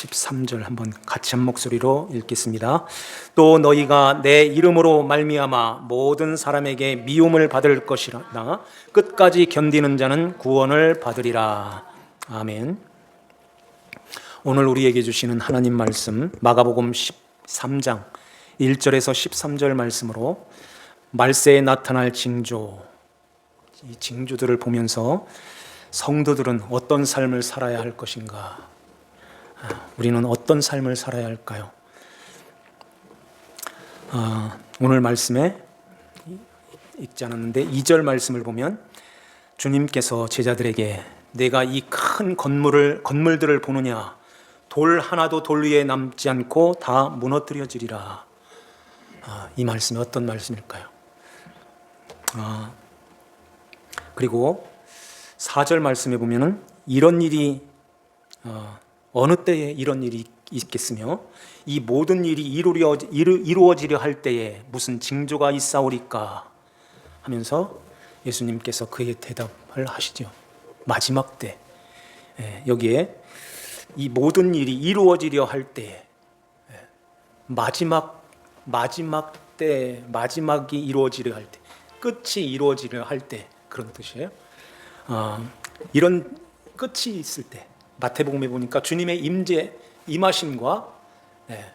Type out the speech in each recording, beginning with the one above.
13절 한번 같이 한 목소리로 읽겠습니다. 또 너희가 내 이름으로 말미암아 모든 사람에게 미움을 받을 것이라 끝까지 견디는 자는 구원을 받으리라. 아멘. 오늘 우리에게 주시는 하나님 말씀 마가복음 13장 1절에서 13절 말씀으로 말세에 나타날 징조, 이 징조들을 보면서 성도들은 어떤 삶을 살아야 할 것인가, 우리는 어떤 삶을 살아야 할까요? 오늘 말씀에 읽지 않았는데 2절 말씀을 보면 주님께서 제자들에게 내가 이 큰 건물들을 보느냐, 돌 하나도 돌 위에 남지 않고 다 무너뜨려지리라. 이 말씀이 어떤 말씀일까요? 그리고 4절 말씀에 보면은 이런 일이 어느 때에 이런 일이 있겠으며 이 모든 일이 이루어지려 할 때에 무슨 징조가 있사오리까 하면서 예수님께서 그의 대답을 하시죠. 마지막 때, 여기에 이 모든 일이 이루어지려 할 때에, 마지막이 이루어지려 할 때, 끝이 이루어지려 할 때, 그런 뜻이에요. 이런 끝이 있을 때, 마태복음에 보니까 주님의 임하심과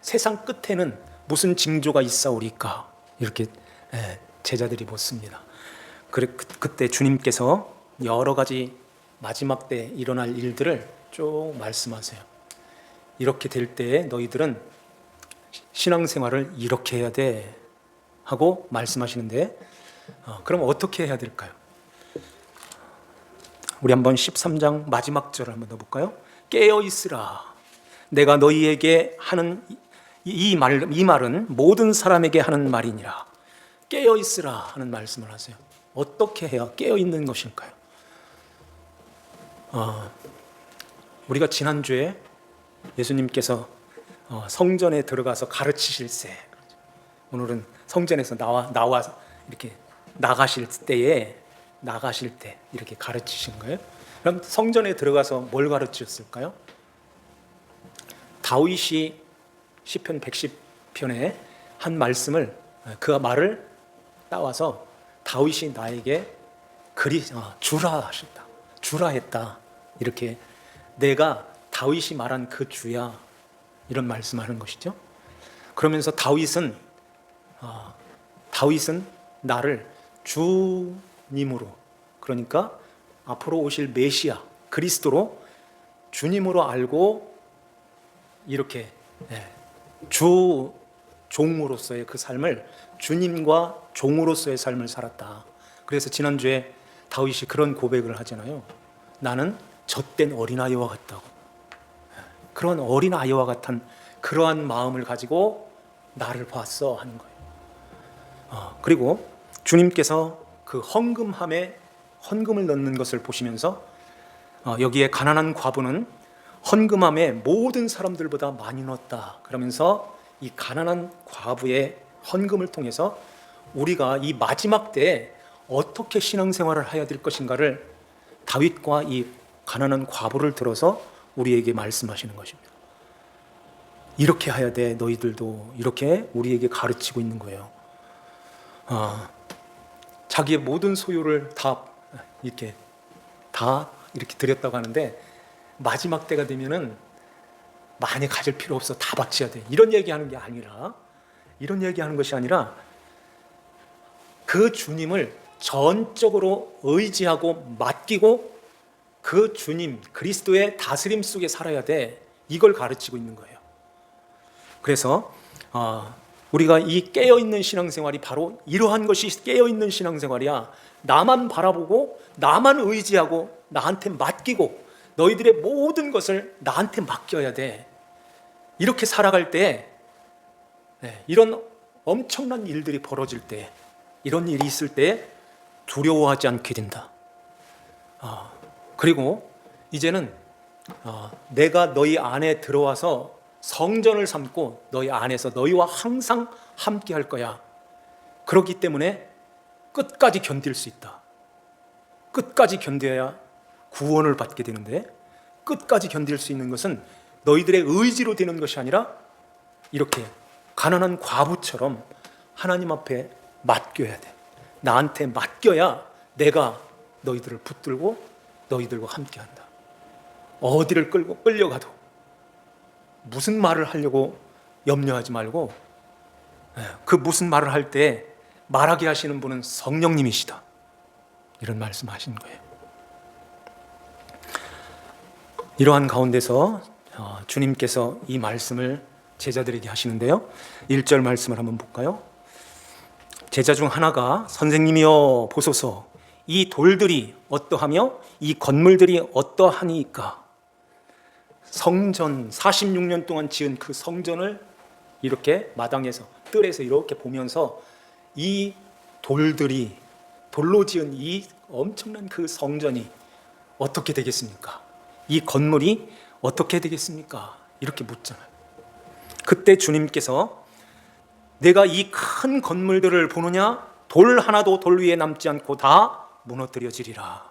세상 끝에는 무슨 징조가 있사오리까 이렇게 제자들이 묻습니다. 그때 주님께서 여러 가지 마지막 때 일어날 일들을 쭉 말씀하세요. 이렇게 될 때에 너희들은 신앙생활을 이렇게 해야 돼 하고 말씀하시는데, 그럼 어떻게 해야 될까요? 우리 한번 13장 마지막 절을 한번 넣어볼까요? 깨어 있으라. 내가 너희에게 하는 이 말은 모든 사람에게 하는 말이니라. 깨어 있으라 하는 말씀을 하세요. 어떻게 해야 깨어 있는 것일까요? 우리가 지난주에 예수님께서 성전에 들어가서 가르치실세, 오늘은 성전에서 나와서 이렇게 나가실 때 이렇게 가르치신 거예요. 그럼 성전에 들어가서 뭘 가르치셨을까요? 다윗이 시편 110편에 한 말씀을, 그 말을 따와서 다윗이 나에게 주라 하셨다, 주라 했다, 이렇게 내가 다윗이 말한 그 주야, 이런 말씀하는 것이죠. 그러면서 다윗은 나를 주님으로, 그러니까 앞으로 오실 메시아 그리스도로 주님으로 알고 이렇게 주 종으로서의 그 삶을, 주님과 종으로서의 삶을 살았다. 그래서 지난주에 다윗이 그런 고백을 하잖아요. 나는 젖된 어린아이와 같다고. 그런 어린아이와 같은 그러한 마음을 가지고 나를 봤어 하는 거예요. 그리고 주님께서 그 헌금을 넣는 것을 보시면서 여기에 가난한 과부는 헌금함에 모든 사람들보다 많이 넣었다. 그러면서 이 가난한 과부의 헌금을 통해서 우리가 이 마지막 때에 어떻게 신앙생활을 해야 될 것인가를 다윗과 이 가난한 과부를 들어서 우리에게 말씀하시는 것입니다. 이렇게 해야 돼, 너희들도. 이렇게 우리에게 가르치고 있는 거예요. 자기의 모든 소유를 다 이렇게 드렸다고 하는데, 마지막 때가 되면은 많이 가질 필요 없어, 다 바쳐야 돼, 이런 얘기하는 것이 아니라 그 주님을 전적으로 의지하고 맡기고 그 주님 그리스도의 다스림 속에 살아야 돼, 이걸 가르치고 있는 거예요. 그래서 우리가 이 깨어있는 신앙생활이 바로 이러한 것이 깨어있는 신앙생활이야. 나만 바라보고 나만 의지하고 나한테 맡기고 너희들의 모든 것을 나한테 맡겨야 돼. 이렇게 살아갈 때, 이런 엄청난 일들이 벌어질 때, 이런 일이 있을 때 두려워하지 않게 된다. 그리고 이제는 내가 너희 안에 들어와서 성전을 삼고 너희 안에서 너희와 항상 함께 할 거야. 그렇기 때문에 끝까지 견딜 수 있다. 끝까지 견뎌야 구원을 받게 되는데, 끝까지 견딜 수 있는 것은 너희들의 의지로 되는 것이 아니라 이렇게 가난한 과부처럼 하나님 앞에 맡겨야 돼. 나한테 맡겨야 내가 너희들을 붙들고 너희들과 함께한다. 어디를 끌려가도 무슨 말을 하려고 염려하지 말고, 그 무슨 말을 할 때 말하게 하시는 분은 성령님이시다, 이런 말씀하신 거예요. 이러한 가운데서 주님께서 이 말씀을 제자들에게 하시는데요, 1절 말씀을 한번 볼까요? 제자 중 하나가 선생님이여 보소서, 이 돌들이 어떠하며 이 건물들이 어떠하니까. 성전 46년 동안 지은 그 성전을 이렇게 마당에서 뜰에서 이렇게 보면서 이 돌들이, 돌로 지은 이 엄청난 그 성전이 어떻게 되겠습니까? 이 건물이 어떻게 되겠습니까? 이렇게 묻잖아요. 그때 주님께서 내가 이 큰 건물들을 보느냐? 돌 하나도 돌 위에 남지 않고 다 무너뜨려지리라.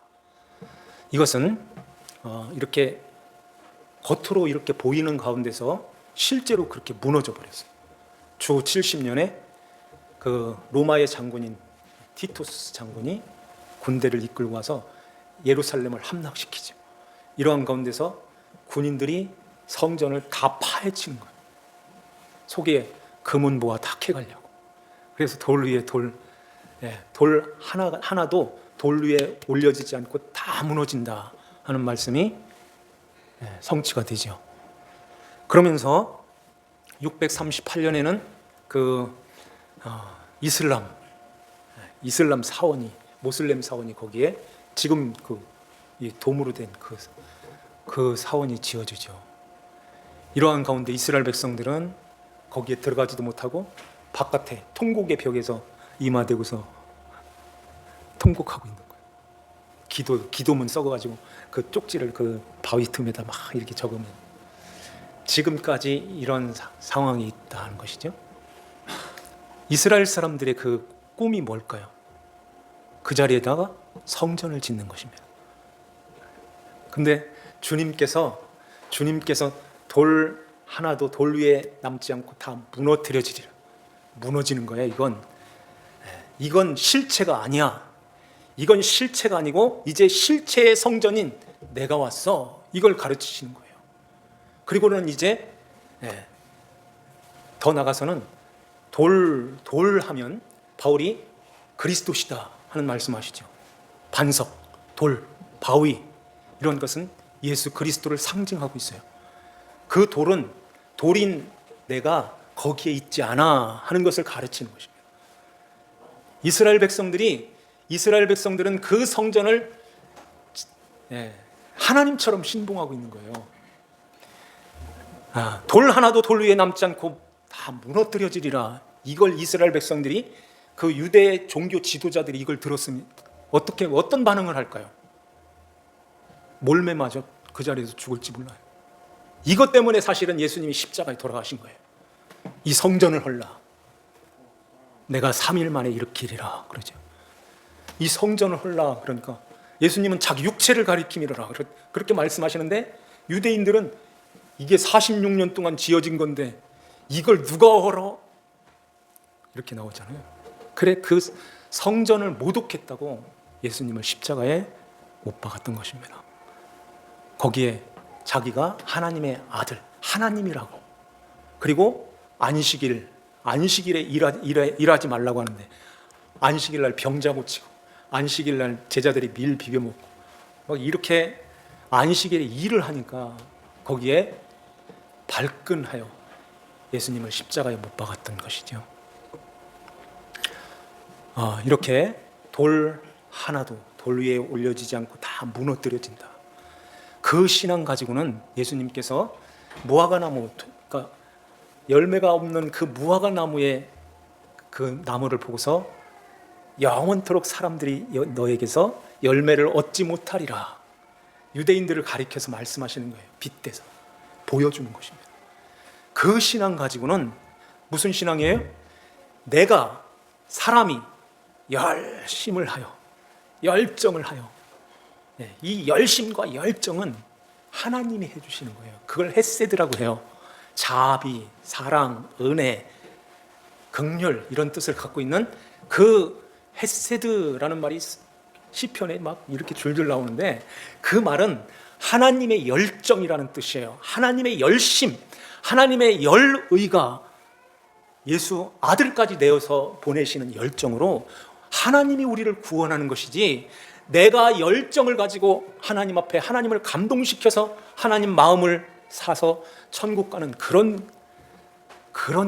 이것은 이렇게 겉으로 이렇게 보이는 가운데서 실제로 그렇게 무너져 버렸어요. 주 70년에 그 로마의 장군인 티투스 장군이 군대를 이끌고 와서 예루살렘을 함락시키죠. 이러한 가운데서 군인들이 성전을 다 파헤치는 거예요. 속에 금은보화 다 캐가려고. 그래서 돌 위에 돌 하나도 돌 위에 올려지지 않고 다 무너진다 하는 말씀이 성취가 되죠. 그러면서 638년에는 그 이슬람 사원이, 모슬렘 사원이 거기에 지금 이 도무로 된 그 사원이 지어지죠. 이러한 가운데 이스라엘 백성들은 거기에 들어가지도 못하고 바깥에 통곡의 벽에서 임하되고서 통곡하고 있는 거예요. 기도문 썩어가지고 그 쪽지를 그 바위 틈에다 막 이렇게 적으면 지금까지 이런 상황이 있다는 것이죠. 이스라엘 사람들의 그 꿈이 뭘까요? 그 자리에다가 성전을 짓는 것입니다. 근데 주님께서 돌 하나도 돌 위에 남지 않고 다 무너뜨려지리라. 무너지는 거예요. 이건 실체가 아니야. 이건 실체가 아니고 이제 실체의 성전인 내가 왔어. 이걸 가르치시는 거예요. 그리고는 이제 더 나가서는 돌 하면 바울이 그리스도시다 하는 말씀하시죠. 반석, 돌, 바위, 이런 것은 예수 그리스도를 상징하고 있어요. 그 돌인 내가 거기에 있지 않아 하는 것을 가르치는 것입니다. 이스라엘 백성들은 그 성전을 하나님처럼 신봉하고 있는 거예요. 돌 하나도 돌 위에 남지 않고 다 무너뜨려지리라. 이걸 이스라엘 백성들이, 그 유대 종교 지도자들이 이걸 들었으면 어떤 반응을 할까요? 몰매 맞아 그 자리에서 죽을지 몰라요. 이것 때문에 사실은 예수님이 십자가에 돌아가신 거예요. 이 성전을 헐라. 내가 3일 만에 일으키리라 그러죠. 이 성전을 헐라 그러니까 예수님은 자기 육체를 가리킴이라 그렇게 말씀하시는데, 유대인들은 이게 46년 동안 지어진 건데 이걸 누가 헐어? 이렇게 나오잖아요. 그래, 그 성전을 모독했다고 예수님을 십자가에 못 박았던 것입니다. 거기에 자기가 하나님의 아들, 하나님이라고, 그리고 안식일에 일하지 말라고 하는데 안식일 날 병자 고치고 안식일 날 제자들이 밀 비벼 먹고 막 이렇게 안식일에 일을 하니까 거기에 발끈하여 예수님을 십자가에 못 박았던 것이죠. 이렇게 돌 하나도 돌 위에 올려지지 않고 다 무너뜨려진다. 그 신앙 가지고는 예수님께서 무화과나무, 그러니까 열매가 없는 그 무화과나무의 그 나무를 보고서 영원토록 사람들이 너에게서 열매를 얻지 못하리라. 유대인들을 가리켜서 말씀하시는 거예요. 빗대서 보여주는 것입니다. 그 신앙 가지고는 무슨 신앙이에요? 사람이 열심을 하여, 열정을 하여, 이 열심과 열정은 하나님이 해주시는 거예요. 그걸 헤세드라고 해요. 자비, 사랑, 은혜, 긍휼 이런 뜻을 갖고 있는 그 헤세드라는 말이 시편에 막 이렇게 줄줄 나오는데, 그 말은 하나님의 열정이라는 뜻이에요. 하나님의 열심, 하나님의 열의가 예수 아들까지 내어서 보내시는 열정으로 하나님이 우리를 구원하는 것이지, 내가 열정을 가지고 하나님 앞에 하나님을 감동시켜서 하나님 마음을 사서 천국 가는 그런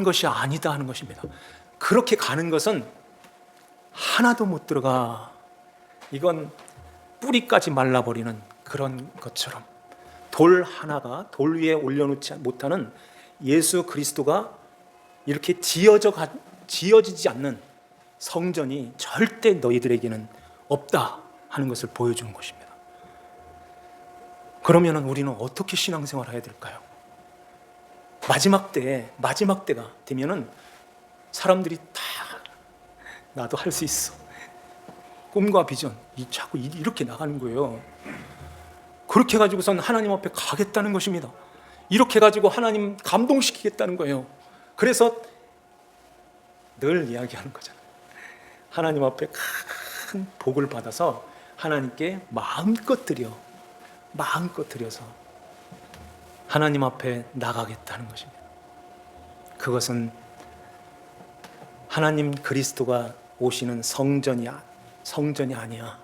것이 아니다 하는 것입니다. 그렇게 가는 것은 하나도 못 들어가. 이건 뿌리까지 말라버리는 그런 것처럼, 돌 하나가 돌 위에 올려놓지 못하는 예수 그리스도가 이렇게 지어지지 않는 성전이 절대 너희들에게는 없다 하는 것을 보여주는 것입니다. 그러면 우리는 어떻게 신앙생활을 해야 될까요? 마지막 때가 되면은 사람들이 다 나도 할 수 있어, 꿈과 비전 자꾸 이렇게 나가는 거예요. 그렇게 가지고선 하나님 앞에 가겠다는 것입니다. 이렇게 가지고 하나님 감동시키겠다는 거예요. 그래서 늘 이야기하는 거잖아요. 하나님 앞에 큰 복을 받아서 하나님께 마음껏 드려서 하나님 앞에 나가겠다는 것입니다. 그것은 하나님 그리스도가 오시는 성전이 아니야.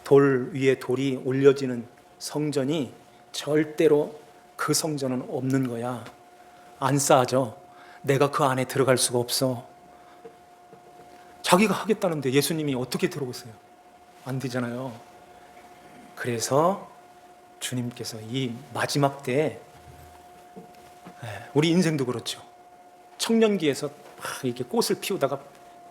돌 위에 돌이 올려지는 성전이 절대로, 그 성전은 없는 거야. 안 쌓아져. 내가 그 안에 들어갈 수가 없어. 자기가 하겠다는데 예수님이 어떻게 들어오세요? 안 되잖아요. 그래서 주님께서 이 마지막 때에, 우리 인생도 그렇죠. 청년기에서 이렇게 꽃을 피우다가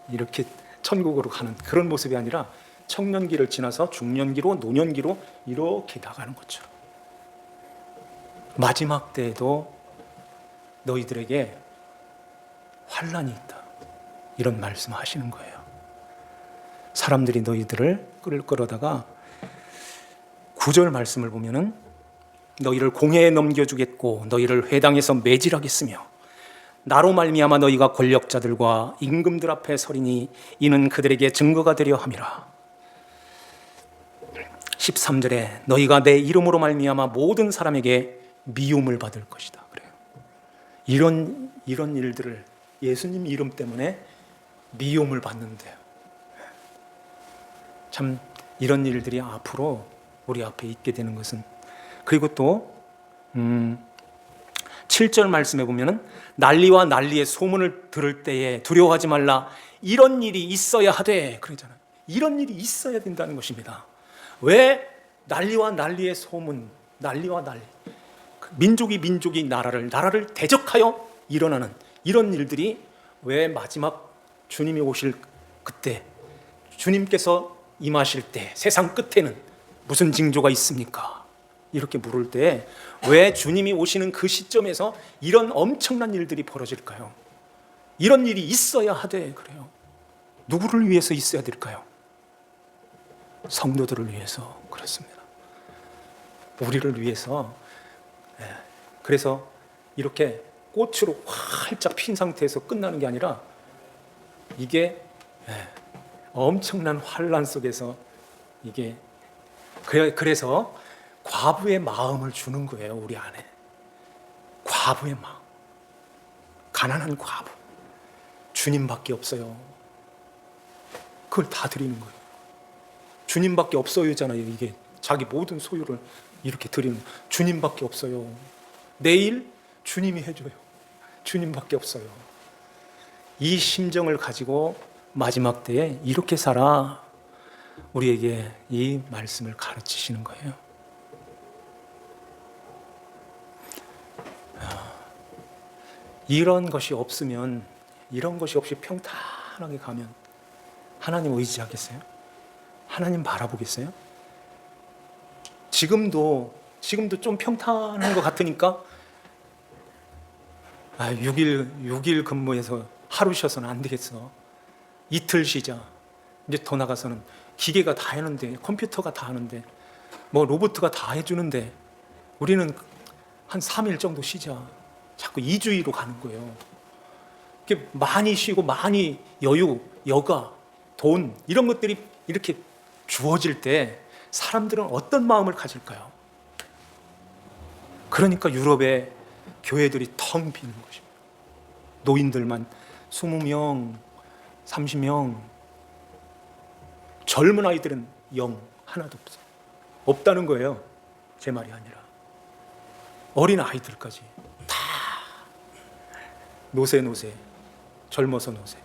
이렇게 천국으로 가는 그런 모습이 아니라, 청년기를 지나서 중년기로, 노년기로 이렇게 나가는 것처럼, 마지막 때에도 너희들에게 환난이 있다, 이런 말씀하시는 거예요. 사람들이 너희들을 끌어다가 9절 말씀을 보면은, 너희를 공회에 넘겨주겠고 너희를 회당에서 매질하겠으며 나로 말미암아 너희가 권력자들과 임금들 앞에 서리니 이는 그들에게 증거가 되려 함이라. 13절에 너희가 내 이름으로 말미암아 모든 사람에게 미움을 받을 것이다. 그래요. 이런 일들을 예수님 이름 때문에 미움을 받는데요. 참 이런 일들이 앞으로 우리 앞에 있게 되는 것은, 그리고 또 7절 말씀에 보면은 난리와 난리의 소문을 들을 때에 두려워하지 말라. 이런 일이 있어야 하되, 그러잖아요. 이런 일이 있어야 된다는 것입니다. 왜 난리와 난리의 소문, 난리와 난리, 민족이 나라를 대적하여 일어나는 이런 일들이 왜 마지막 주님이 오실 그때, 주님께서 임하실 때 세상 끝에는 무슨 징조가 있습니까? 이렇게 물을 때 왜 주님이 오시는 그 시점에서 이런 엄청난 일들이 벌어질까요? 이런 일이 있어야 하되, 그래요. 누구를 위해서 있어야 될까요? 성도들을 위해서. 그렇습니다. 우리를 위해서. 그래서 이렇게 꽃으로 활짝 핀 상태에서 끝나는 게 아니라, 이게 엄청난 환난 속에서, 이게 그래서 과부의 마음을 주는 거예요. 우리 안에 과부의 마음, 가난한 과부, 주님밖에 없어요. 그걸 다 드리는 거예요. 주님밖에 없어요잖아요. 이게 자기 모든 소유를 이렇게 드리는, 주님밖에 없어요. 내일 주님이 해줘요. 주님밖에 없어요. 이 심정을 가지고 마지막 때에 이렇게 살아, 우리에게 이 말씀을 가르치시는 거예요. 이런 것이 없으면, 이런 것이 없이 평탄하게 가면 하나님 의지하겠어요? 하나님 바라보겠어요? 지금도 좀 평탄한 것 같으니까 6일 근무해서 하루 쉬어서는 안 되겠어. 이틀 쉬자. 이제 더 나가서는 기계가 다 하는데, 컴퓨터가 다 하는데, 뭐 로봇가 다 해주는데 우리는 한 3일 정도 쉬자. 자꾸 2주의로 가는 거예요. 이렇게 많이 쉬고 많이 여유, 여가, 돈 이런 것들이 이렇게 주어질 때 사람들은 어떤 마음을 가질까요? 그러니까 유럽의 교회들이 텅 비는 것입니다. 노인들만 20명, 30명, 젊은 아이들은 영 하나도 없어요. 없다는 거예요. 제 말이 아니라 어린 아이들까지 다 노세, 젊어서 노세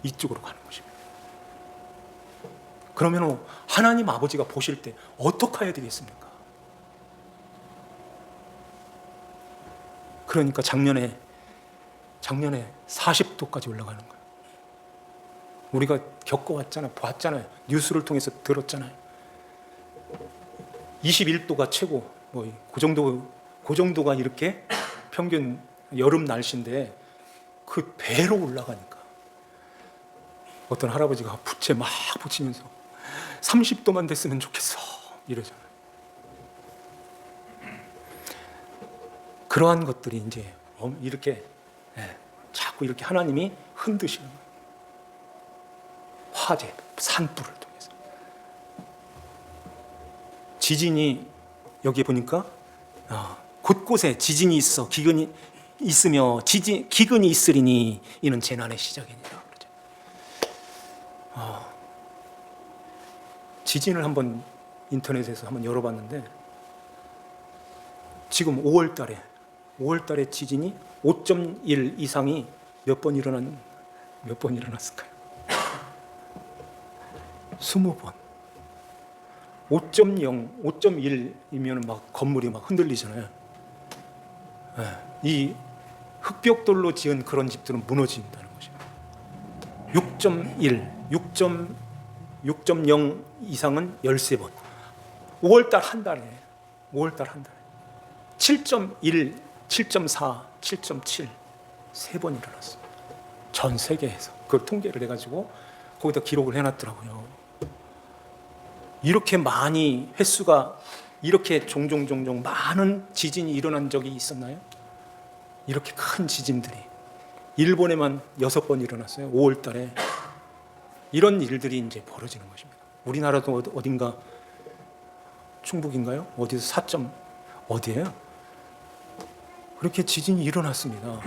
이쪽으로 가는 것입니다. 그러면 하나님 아버지가 보실 때 어떻게 해야 되겠습니까? 그러니까 작년에 40도까지 올라가는 거예요. 우리가 겪어왔잖아요. 봤잖아요. 뉴스를 통해서 들었잖아요. 21도가 최고, 그 정도가 이렇게 평균 여름 날씨인데 그 배로 올라가니까 어떤 할아버지가 부채 막 붙이면서 30도만 됐으면 좋겠어 이러잖아요. 그러한 것들이 이제 이렇게 자꾸 이렇게 하나님이 흔드시는 거예요. 화재, 산불을 통해서. 지진이 여기 보니까 곳곳에 지진이 있어 기근이 있으며 기근이 있으리니 이는 재난의 시작이니라 그러죠. 지진을 한번 인터넷에서 한번 열어봤는데 지금 5월달에 지진이 5.1 이상이 몇 번 일어났을까요? 20번. 5.0, 5.1이면 막 건물이 막 흔들리잖아요. 이 흙벽돌로 지은 그런 집들은 무너진다는 것입니다. 6.1, 6.0 이상은 13번. 5월달 한 달에 7.1, 7.4, 7.7 세 번 일어났습니다. 전 세계에서 그걸 통계를 해가지고 거기다 기록을 해놨더라고요. 이렇게 많이 횟수가 이렇게 종종 많은 지진이 일어난 적이 있었나요? 이렇게 큰 지진들이 일본에만 6번 일어났어요. 5월달에 이런 일들이 이제 벌어지는 것입니다. 우리나라도 어딘가 충북인가요? 어디서 4점 어디예요? 그렇게 지진이 일어났습니다.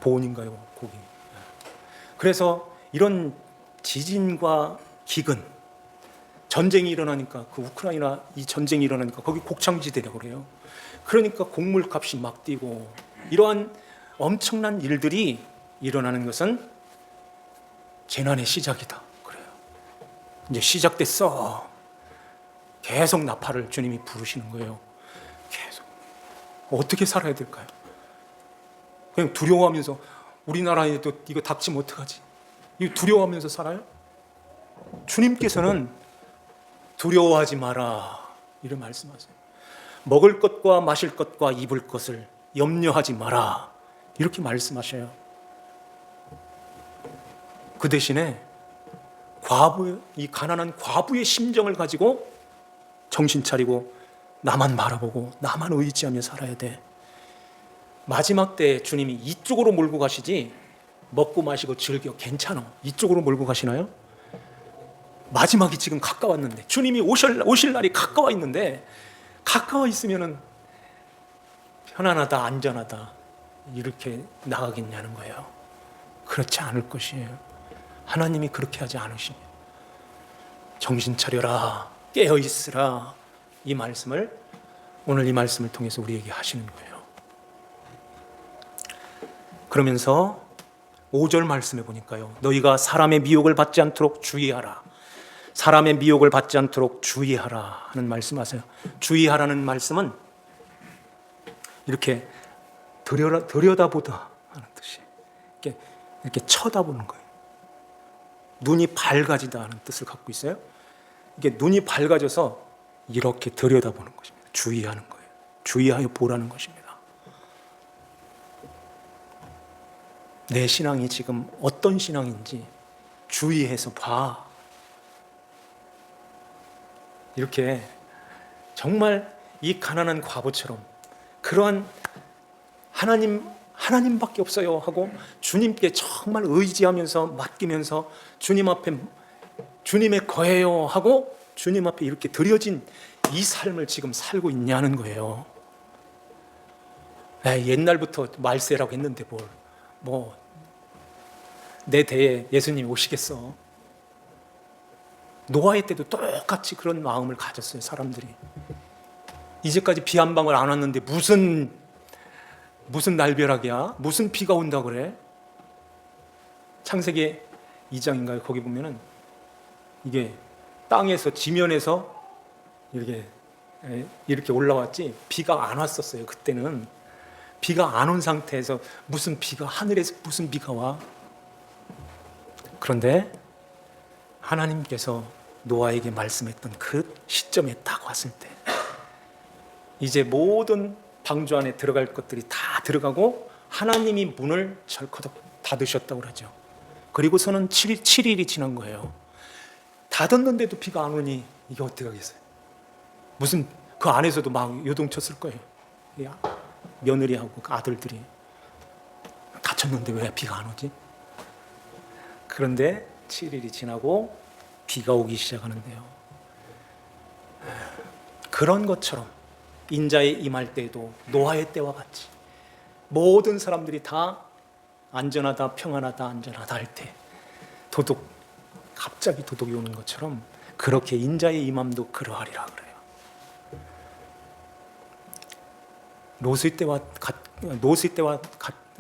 보온인가요? 거기. 그래서 이런 지진과 기근, 전쟁이 일어나니까 그 우크라이나 이 전쟁이 일어나니까 거기 곡창지대라고 그래요. 그러니까 곡물값이 막 뛰고 이러한 엄청난 일들이 일어나는 것은 재난의 시작이다. 그래요. 이제 시작됐어. 계속 나팔을 주님이 부르시는 거예요. 계속. 어떻게 살아야 될까요? 그냥 두려워하면서 우리나라에도 이거 닥치면 어떡하지? 이거 두려워하면서 살아요? 주님께서는 두려워하지 마라 이런 말씀하세요. 먹을 것과 마실 것과 입을 것을 염려하지 마라 이렇게 말씀하셔요. 그 대신에 이 가난한 과부의 심정을 가지고 정신 차리고 나만 바라보고 나만 의지하며 살아야 돼. 마지막 때 주님이 이쪽으로 몰고 가시지 먹고 마시고 즐겨 괜찮아 이쪽으로 몰고 가시나요? 마지막이 지금 가까웠는데 주님이 오실 날이 가까워 있는데 가까워 있으면은 편안하다 안전하다 이렇게 나가겠냐는 거예요. 그렇지 않을 것이에요. 하나님이 그렇게 하지 않으시며 정신 차려라 깨어 있으라 이 말씀을 오늘 이 말씀을 통해서 우리에게 하시는 거예요. 그러면서 5절 말씀해 보니까요. 너희가 사람의 미혹을 받지 않도록 주의하라. 사람의 미혹을 받지 않도록 주의하라 하는 말씀하세요. 주의하라는 말씀은 이렇게 들여다보다 하는 뜻이 이렇게 쳐다보는 거예요. 눈이 밝아지다 하는 뜻을 갖고 있어요. 이게 눈이 밝아져서 이렇게 들여다보는 것입니다. 주의하는 거예요. 주의하여 보라는 것입니다. 내 신앙이 지금 어떤 신앙인지 주의해서 봐. 이렇게 정말 이 가난한 과부처럼 그러한 하나님밖에 없어요 하고 주님께 정말 의지하면서 맡기면서 주님 앞에 주님의 거예요 하고 주님 앞에 이렇게 드려진 이 삶을 지금 살고 있냐는 거예요. 옛날부터 말세라고 했는데 내 대에 예수님이 오시겠어. 노아의 때도 똑같이 그런 마음을 가졌어요. 사람들이 이제까지 비 한 방울 안 왔는데 무슨 날벼락이야? 무슨 비가 온다 그래? 창세기 2장인가요? 거기 보면은 이게 땅에서 지면에서 이렇게 올라왔지 비가 안 왔었어요. 그때는 비가 안 온 상태에서 무슨 비가 하늘에서 무슨 비가 와? 그런데 하나님께서 노아에게 말씀했던 그 시점에 딱 왔을 때 이제 모든 방주 안에 들어갈 것들이 다 들어가고 하나님이 문을 철커덕 닫으셨다고 그러죠. 그리고서는 7일이 지난 거예요. 닫았는데도 비가 안 오니 이게 어떻게 하겠어요? 무슨 그 안에서도 막 요동쳤을 거예요. 며느리하고 그 아들들이 갇혔는데 왜 비가 안 오지? 그런데 7일이 지나고 비가 오기 시작하는데요. 그런 것처럼 인자에 임할 때에도 노아의 때와 같이 모든 사람들이 다 안전하다 평안하다 안전하다 할 때 갑자기 도둑이 오는 것처럼 그렇게 인자의 임함도 그러하리라 그래요.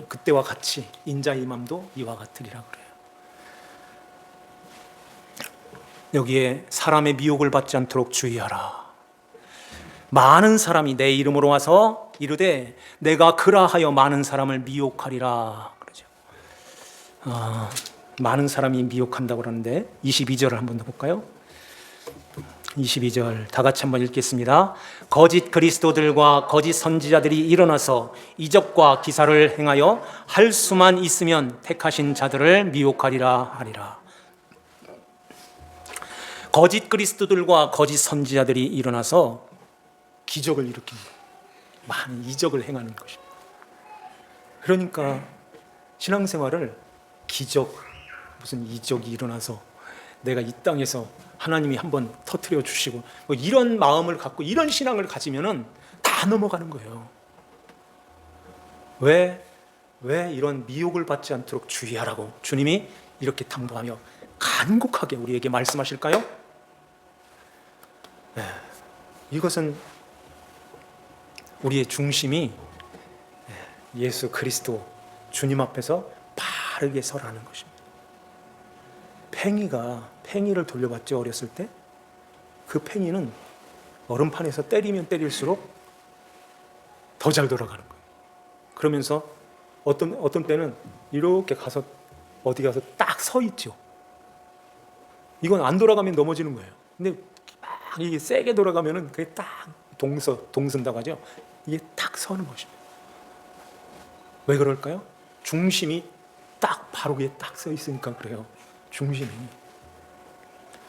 그때와 같이 인자의 임함도 이와 같으리라 그래요. 여기에 사람의 미혹을 받지 않도록 주의하라. 많은 사람이 내 이름으로 와서 이르되 내가 그라하여 많은 사람을 미혹하리라 그러죠. 많은 사람이 미혹한다고 그러는데 22절을 한번 더 볼까요? 22절 다 같이 한번 읽겠습니다. 거짓 그리스도들과 거짓 선지자들이 일어나서 이적과 기사를 행하여 할 수만 있으면 택하신 자들을 미혹하리라 하리라. 거짓 그리스도들과 거짓 선지자들이 일어나서 기적을 일으키는 거예요. 많은 이적을 행하는 것입니다. 그러니까 신앙생활을 무슨 이적이 일어나서 내가 이 땅에서 하나님이 한번 터뜨려 주시고 이런 마음을 갖고 이런 신앙을 가지면은 다 넘어가는 거예요. 왜 이런 미혹을 받지 않도록 주의하라고 주님이 이렇게 당부하며 간곡하게 우리에게 말씀하실까요? 이것은 우리의 중심이 예수 그리스도 주님 앞에서 바르게 서라는 것입니다. 팽이를 돌려봤죠. 어렸을 때 그 팽이는 얼음판에서 때리면 때릴수록 더 잘 돌아가는 거예요. 그러면서 어떤 때는 이렇게 가서 어디 가서 딱 서 있죠. 이건 안 돌아가면 넘어지는 거예요. 근데 막 이게 세게 돌아가면은 그게 딱 동선다고 하죠. 이게 딱 서는 것입니다. 왜 그럴까요? 중심이 딱 바로 위에 딱 서 있으니까 그래요.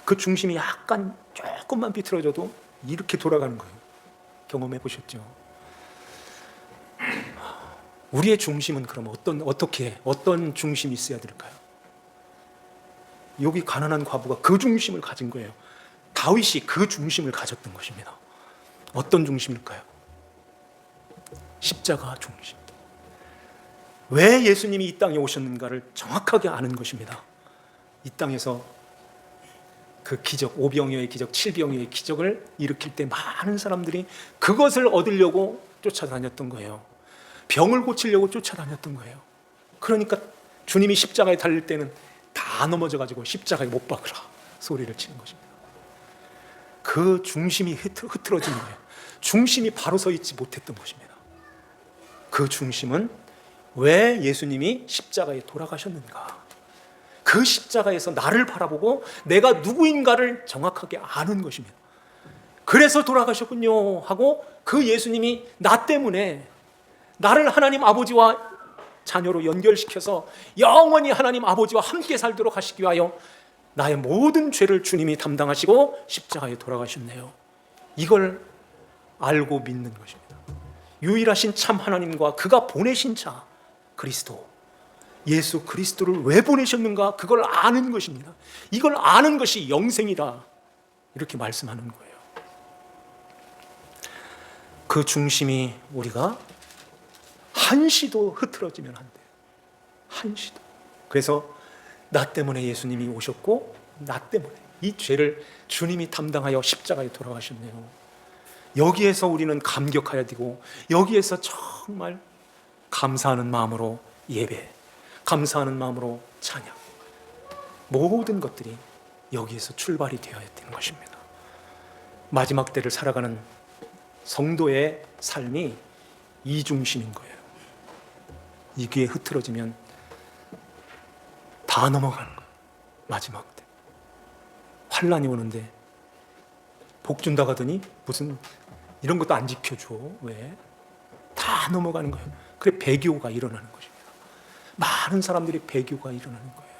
그 중심이 약간 조금만 비틀어져도 이렇게 돌아가는 거예요. 경험해 보셨죠? 우리의 중심은 그럼 어떤 중심이 있어야 될까요? 여기 가난한 과부가 그 중심을 가진 거예요. 다윗이 그 중심을 가졌던 것입니다. 어떤 중심일까요? 십자가 중심. 왜 예수님이 이 땅에 오셨는가를 정확하게 아는 것입니다. 이 땅에서 그 기적, 5병이어의 기적, 7병이어의 기적을 일으킬 때 많은 사람들이 그것을 얻으려고 쫓아다녔던 거예요. 병을 고치려고 쫓아다녔던 거예요. 그러니까 주님이 십자가에 달릴 때는 다 넘어져가지고 십자가에 못 박으라 소리를 치는 것입니다. 그 중심이 흐트러진 거예요. 중심이 바로 서 있지 못했던 것입니다. 그 중심은 왜 예수님이 십자가에 돌아가셨는가? 그 십자가에서 나를 바라보고 내가 누구인가를 정확하게 아는 것입니다. 그래서 돌아가셨군요 하고 그 예수님이 나 때문에 나를 하나님 아버지와 자녀로 연결시켜서 영원히 하나님 아버지와 함께 살도록 하시기 위하여 나의 모든 죄를 주님이 담당하시고 십자가에 돌아가셨네요. 이걸 알고 믿는 것입니다. 유일하신 참 하나님과 그가 보내신 자 그리스도, 예수 그리스도를 왜 보내셨는가, 그걸 아는 것입니다. 이걸 아는 것이 영생이다, 이렇게 말씀하는 거예요. 그 중심이 우리가 한시도 흐트러지면 안 돼요. 한시도. 그래서 나 때문에 예수님이 오셨고, 나 때문에 이 죄를 주님이 담당하여 십자가에 돌아가셨네요. 여기에서 우리는 감격해야 되고, 여기에서 정말 감사하는 마음으로 예배, 감사하는 마음으로 찬양, 모든 것들이 여기에서 출발이 되어야 되는 것입니다. 마지막 때를 살아가는 성도의 삶이 이 중심인 거예요. 이게 흐트러지면 다 넘어가는 거예요. 마지막 때 환란이 오는데 복 준다고 하더니 무슨 이런 것도 안 지켜줘. 왜? 다 넘어가는 거예요. 그래 배교가 일어나는 것입니다. 많은 사람들이 배교가 일어나는 거예요.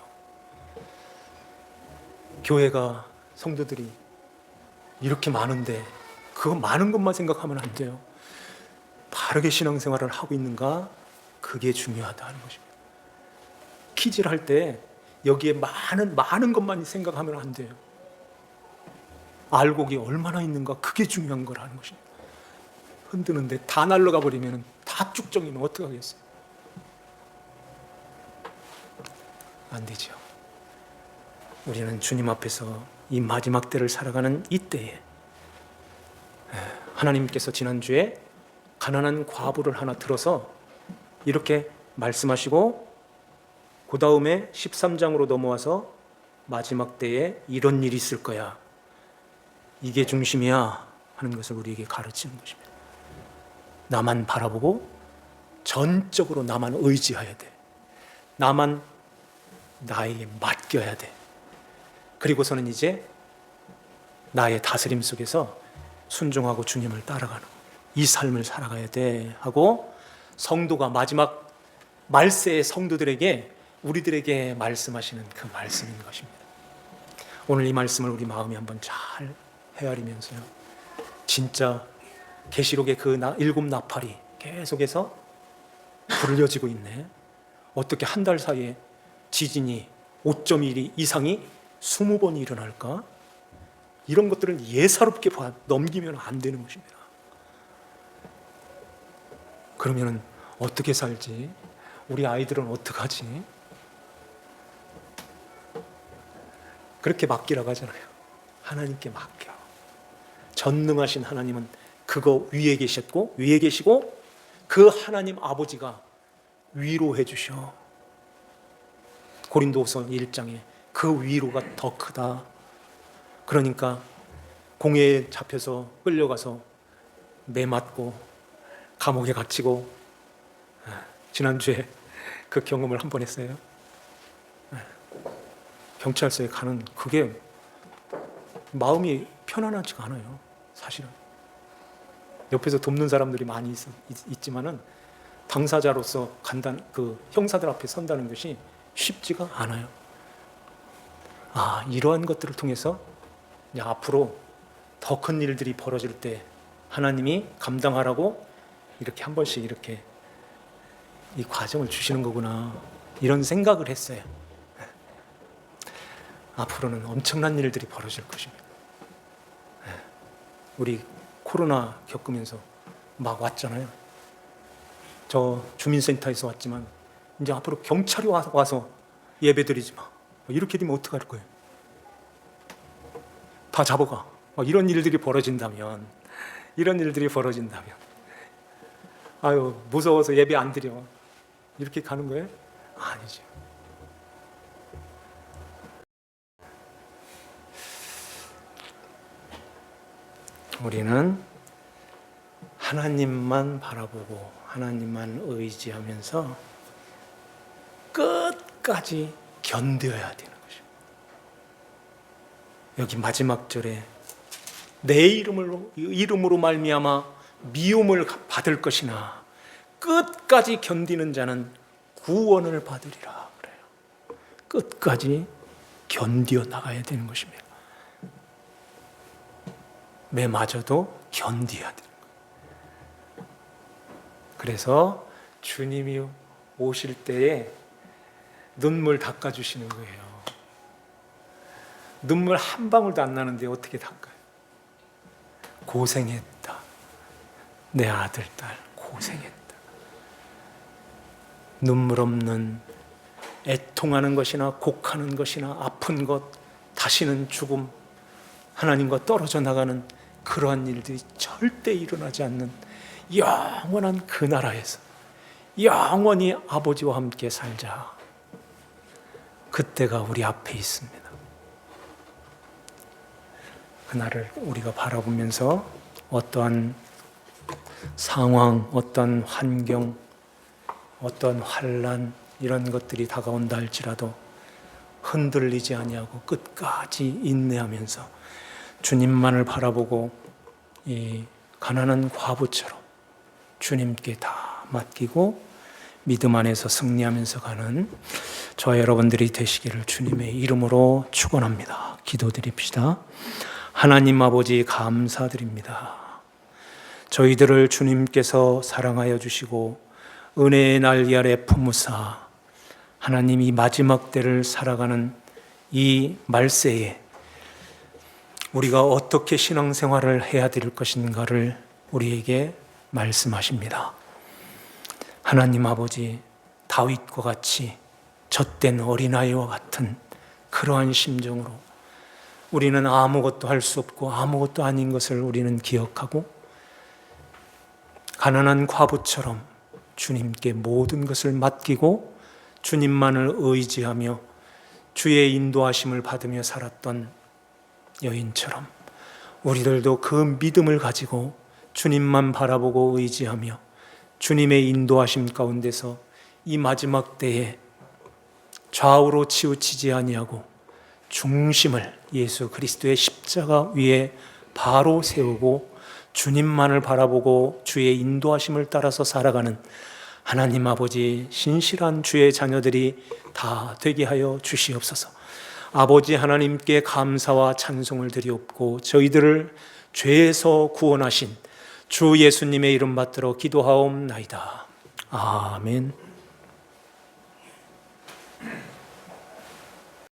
교회가, 성도들이 이렇게 많은데 그거 많은 것만 생각하면 안 돼요. 바르게 신앙생활을 하고 있는가, 그게 중요하다는 것입니다. 퀴즈를 할 때 여기에 많은 것만 생각하면 안 돼요. 알곡이 얼마나 있는가, 그게 중요한 거라는 것입니다. 흔드는데 다 날아가 버리면, 다 쭉정이면 어떡하겠어요? 안 되죠. 우리는 주님 앞에서 이 마지막 때를 살아가는 이때에, 하나님께서 지난주에 가난한 과부를 하나 들어서 이렇게 말씀하시고, 그 다음에 13장으로 넘어와서 마지막 때에 이런 일이 있을 거야, 이게 중심이야 하는 것을 우리에게 가르치는 것입니다. 나만 바라보고 전적으로 나만 의지해야 돼. 나만 나에게 맡겨야 돼. 그리고서는 이제 나의 다스림 속에서 순종하고 주님을 따라가는 이 삶을 살아가야 돼 하고, 성도가 마지막 말세의 성도들에게, 우리들에게 말씀하시는 그 말씀인 것입니다. 오늘 이 말씀을 우리 마음에 한번 잘 헤아리면서요, 진짜 계시록의 그 일곱 나팔이 계속해서 불려지고 있네. 어떻게 한 달 사이에 지진이 5.1 이상이 20번이 일어날까? 이런 것들을 예사롭게 넘기면 안 되는 것입니다. 그러면 어떻게 살지? 우리 아이들은 어떡하지? 그렇게 맡기라고 하잖아요. 하나님께 맡겨. 전능하신 하나님은 그거 위에 계셨고, 위에 계시고, 그 하나님 아버지가 위로해 주셔. 고린도후서 1장에 그 위로가 더 크다. 그러니까 공회에 잡혀서 끌려가서 매 맞고 감옥에 갇히고, 지난주에 그 경험을 한 번 했어요. 경찰서에 가는 그게 마음이 편안하지가 않아요. 사실은 옆에서 돕는 사람들이 많이 있지만은 당사자로서 그 형사들 앞에 선다는 것이 쉽지가 않아요. 이러한 것들을 통해서 이제 앞으로 더 큰 일들이 벌어질 때 하나님이 감당하라고 이렇게 한 번씩 이렇게 이 과정을 주시는 거구나, 이런 생각을 했어요. 앞으로는 엄청난 일들이 벌어질 것입니다. 우리 코로나 겪으면서 막 왔잖아요. 저 주민센터에서 왔지만 이제 앞으로 경찰이 와서 예배드리지 마, 이렇게 되면 어떡할 거예요? 다 잡아가. 이런 일들이 벌어진다면, 아유 무서워서 예배 안 드려, 이렇게 가는 거예요? 아니죠. 우리는 하나님만 바라보고 하나님만 의지하면서 끝까지 견뎌야 되는 것입니다. 여기 마지막 절에 내 이름으로 말미암아 미움을 받을 것이나 끝까지 견디는 자는 구원을 받으리라 그래요. 끝까지 견디어 나가야 되는 것입니다. 매마저도 견디어야 되는 거예요. 그래서 주님이 오실 때에 눈물 닦아주시는 거예요. 눈물 한 방울도 안 나는데 어떻게 닦아요? 고생했다. 내 아들, 딸 고생했다. 눈물 없는 애통하는 것이나 곡하는 것이나 아픈 것, 다시는 죽음, 하나님과 떨어져 나가는 그러한 일들이 절대 일어나지 않는 영원한 그 나라에서 영원히 아버지와 함께 살자. 그때가 우리 앞에 있습니다. 그날을 우리가 바라보면서 어떠한 상황, 어떠한 환경, 어떠한 환난 이런 것들이 다가온다 할지라도 흔들리지 아니하고 끝까지 인내하면서 주님만을 바라보고 이 가난한 과부처럼 주님께 다 맡기고 믿음 안에서 승리하면서 가는 저와 여러분들이 되시기를 주님의 이름으로 축원합니다. 기도드립시다. 하나님 아버지 감사드립니다. 저희들을 주님께서 사랑하여 주시고 은혜의 날 이 아래 품으사 하나님 이 마지막 때를 살아가는 이 말세에 우리가 어떻게 신앙생활을 해야 될 것인가를 우리에게 말씀하십니다. 하나님 아버지, 다윗과 같이 젖된 어린아이와 같은 그러한 심정으로 우리는 아무것도 할 수 없고 아무것도 아닌 것을 우리는 기억하고 가난한 과부처럼 주님께 모든 것을 맡기고 주님만을 의지하며 주의 인도하심을 받으며 살았던 여인처럼 우리들도 그 믿음을 가지고 주님만 바라보고 의지하며 주님의 인도하심 가운데서 이 마지막 때에 좌우로 치우치지 아니하고 중심을 예수 그리스도의 십자가 위에 바로 세우고 주님만을 바라보고 주의 인도하심을 따라서 살아가는 하나님 아버지 신실한 주의 자녀들이 다 되게 하여 주시옵소서. 아버지 하나님께 감사와 찬송을 드리옵고 저희들을 죄에서 구원하신 주 예수님의 이름 받들어 기도하옵나이다. 아멘.